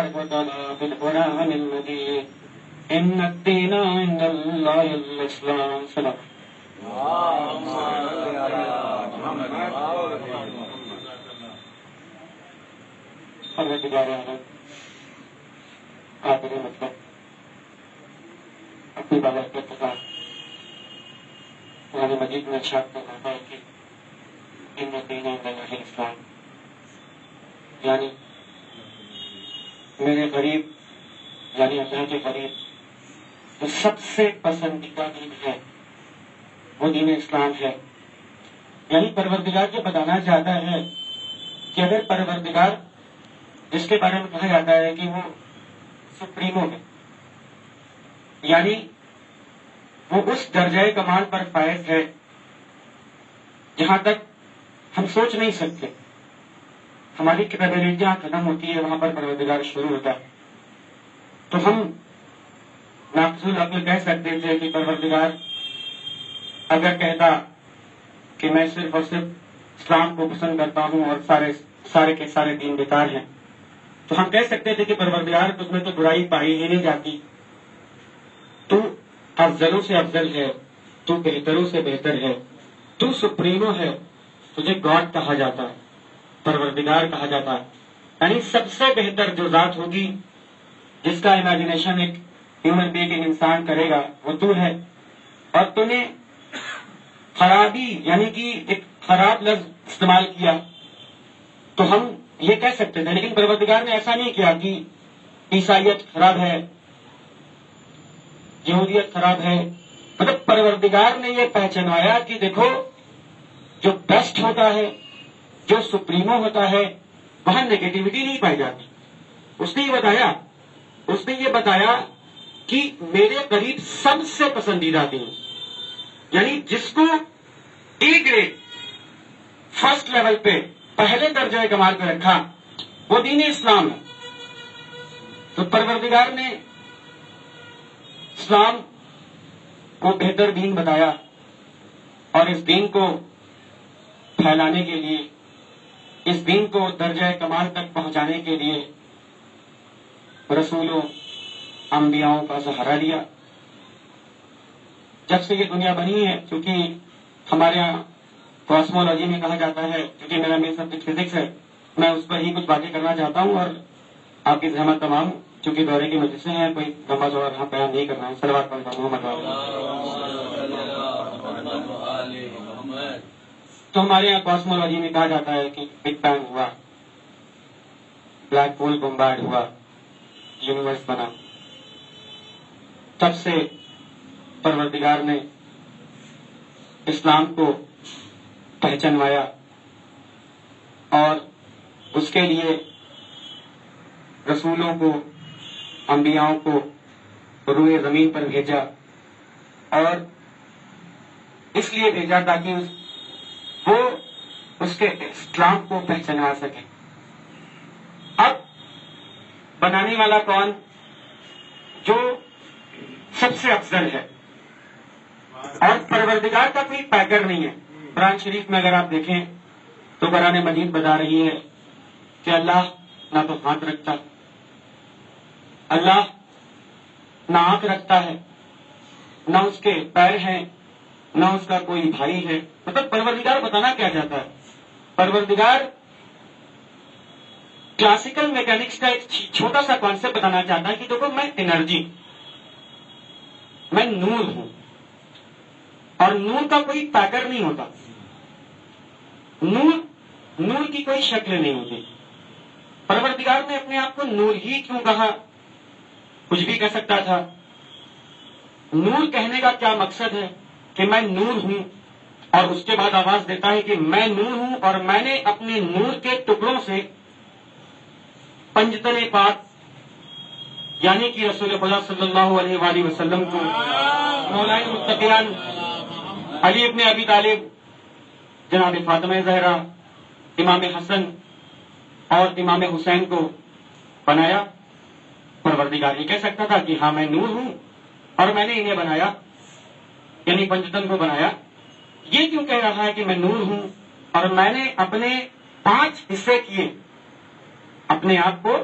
وطنا بالقرآن المجيد إن الدين عند الله الإسلام. سلام. پروردگار عالم قادر مطلب اپنی بابرکت کے ساتھ قرآن مجید میں ارشاد فرماتا ہے کہ ان الدین عند اللہ الاسلام، یعنی میرے قریب یعنی اللہ کے قریب جو سب سے پسندیدہ دین ہے وہ دین اسلام ہے. یعنی پروردگار یہ بتانا چاہتا ہے کہ اگر پروردگار جس کے بارے میں کہا جاتا ہے کہ وہ سپریمو ہے، یعنی وہ اس درجۂ کمال پر فائز ہے جہاں تک ہم سوچ نہیں سکتے. ہماری کیپیبلٹی جہاں ختم ہوتی ہے وہاں پر پروردگار شروع ہوتا ہے. تو ہم ناقص العقل کہہ سکتے تھے کہ پروردگار اگر کہتا کہ میں صرف اور صرف اسلام کو پسند کرتا ہوں اور سارے کے سارے دین بیکار ہیں، تو ہم کہہ سکتے تھے کہ پروردگار تجھ میں تو برائی پائی ہی نہیں جاتی، تو افضلوں سے افضل ہے، تو بہتروں سے بہتر ہے، تو سپریمو ہے، تجھے گاڈ کہا جاتا ہے، پروردگار کہا جاتا ہے. یعنی سب سے بہتر جو ذات ہوگی جس کا امیجنیشن ایک ہیومن بینگ ایک انسان کرے گا وہ تو ہے. اور تو نے خرابی یعنی کہ ایک خراب لفظ استعمال کیا تو ہم یہ کہہ سکتے تھے، لیکن پروردگار نے ایسا نہیں کیا کہ عیسائیت خراب ہے، یہودیت خراب ہے. مطلب پروردگار نے یہ پہچانوایا کہ دیکھو جو بیسٹ ہوتا ہے، جو سپریمو ہوتا ہے، وہاں نیگیٹیوٹی نہیں پائی جاتی. اس نے یہ بتایا کہ میرے قریب سب سے پسندیدہ دین، یعنی جس کو اے گریڈ فرسٹ لیول پہ پہلے درجۂ کمال پہ رکھا وہ دین اسلام ہے. تو پروردگار نے اسلام کو بہتر دین بتایا اور اس دین کو پھیلانے کے لیے، اس دین کو درجۂ کمال تک پہنچانے کے لیے رسولوں انبیاؤں کا سہارا لیا. جب سے یہ دنیا بنی ہے، چونکہ ہمارے یہاں کاسمولوجی میں کہا جاتا ہے، کیونکہ میرا مین سبجیکٹ فزکس ہے، میں اس پر ہی کچھ باتیں کرنا چاہتا ہوں اور آپ کی زحمت تمام چونکہ دورے کی مجلسیں ہیں کوئی لمبا چوڑا یہاں بیان نہیں کرنا ہے. صلوات پڑھتا ہوں محمد. تو ہمارے یہاں کاسمولوجی میں کہا جاتا ہے کہ بگ بینگ ہوا، بلیک ہول بمبارڈ ہوا، یونیورس بنا. تب سے پروردگار نے اسلام کو پہچانوایا اور اس کے لیے رسولوں کو انبیاؤں کو روئے زمین پر بھیجا، اور اس لیے بھیجا تاکہ وہ اس کے اسلام کو پہچانوا سکے. اب بنانے والا کون؟ جو سب سے افضل ہے، اور پروردگار کا کوئی پیکر نہیں ہے. قرآن شریف میں اگر آپ دیکھیں تو قرآن مجید بتا رہی ہے کہ اللہ نہ تو ہاتھ رکھتا، اللہ نہ آنکھ رکھتا ہے، نہ اس کے پیر ہیں، نہ اس کا کوئی بھائی ہے. مطلب پروردگار بتانا کیا چاہتا ہے؟ پروردگار کلاسیکل میکینکس کا ایک چھوٹا سا کانسیپٹ بتانا چاہتا ہے کہ دیکھو میں انرجی، میں نور ہوں، اور نور کا کوئی پیکر نہیں ہوتا. نور کی کوئی شکل نہیں ہوتی. پروردگار نے اپنے آپ کو نور ہی کیوں کہا؟ کچھ بھی کہہ سکتا تھا. نور کہنے کا کیا مقصد ہے کہ میں نور ہوں، اور اس کے بعد آواز دیتا ہے کہ میں نور ہوں اور میں نے اپنے نور کے ٹکڑوں سے پنجتن پاک یعنی کہ رسول خدا صلی اللہ علیہ وآلہ وسلم کو، مولائے متقیان علی ابن ابی طالب، جناب فاطمہ زہرا، امام حسن اور امام حسین کو بنایا. پروردگار یہ کہہ سکتا تھا کہ ہاں میں نور ہوں اور میں نے انہیں بنایا، یعنی پنجتن کو بنایا. یہ کیوں کہہ رہا ہے کہ میں نور ہوں اور میں نے اپنے 5 حصے کیے، اپنے آپ کو